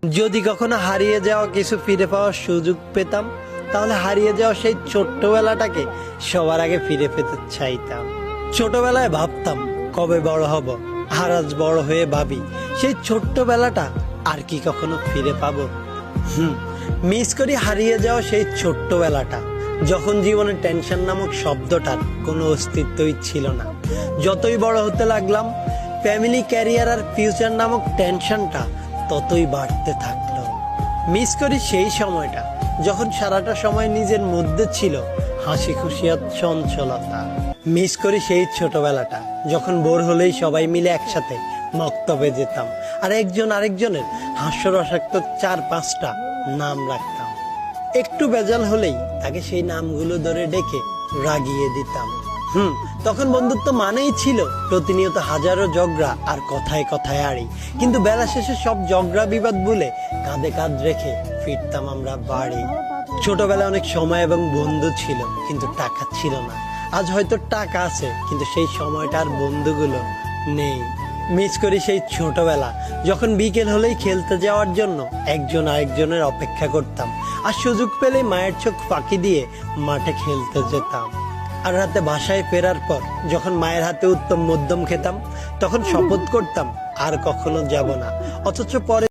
যদি কখনো হারিয়ে যাওয়া কিছু ফিরে পাওয়ার সুযোগ পেতাম, তাহলে হারিয়ে যাওয়া সেই ছোট্টবেলাটাকে সবার আগে ফিরে পেতে চাইতাম। ছোটবেলায় ভাবতাম কবে বড় হব, আর আজ বড় হয়ে ভাবি সেই ছোট্টবেলাটা আর কি কখনো ফিরে পাবো। মিস করি হারিয়ে যাওয়া সেই ছোট্টবেলাটা, যখন জীবনে টেনশন নামক শব্দটার কোনো অস্তিত্বই ছিল না। যতই বড় হতে লাগলাম, ফ্যামিলি, ক্যারিয়ার আর ফিউচার নামক টেনশনটা ততই বাড়তে থাকলো। মিস করি সেই সময়টা যখন সারাটা সময় নিজের মধ্যে ছিল হাসি খুশি আর চঞ্চলতা। মিস করি সেই ছোটবেলাটা যখন বোর হলেই সবাই মিলে একসাথে মক্তবে যেতাম, আর একজন আরেকজনের হাস্যরসাক্ত 4-5টা নাম রাখতাম। একটু বেজাল হলেই তাকে সেই নামগুলো ধরে ডেকে রাগিয়ে দিতাম। তখন বন্ধুত্ব মানেই ছিল প্রতিনিয়ত হাজারো ঝগড়া আর কথায় কথায় আড়ি। কিন্তু বেলা শেষে সব ঝগড়া বিবাদ ভুলে কাঁধে কাঁধ রেখে ফিরতাম আমরা বাড়ি। ছোটবেলায় অনেক সময় এবং বন্ধু ছিল, কিন্তু টাকা ছিল না। আজ হয়তো টাকা আছে, কিন্তু সেই সময়টা আর বন্ধুগুলো নেই। মিস করি সেই ছোটবেলা যখন বিকেল হলেই খেলতে যাওয়ার জন্য একজন আরেকজনের অপেক্ষা করতাম, আর সুযোগ পেলেই মায়ের চোখ ফাঁকি দিয়ে মাঠে খেলতে যেতাম। আর রাতে বাসায় ফেরার পর যখন মায়ের হাতে উত্তম মধ্যম খেতাম, তখন শপথ করতাম আর কখনো যাব না। অথচ পরে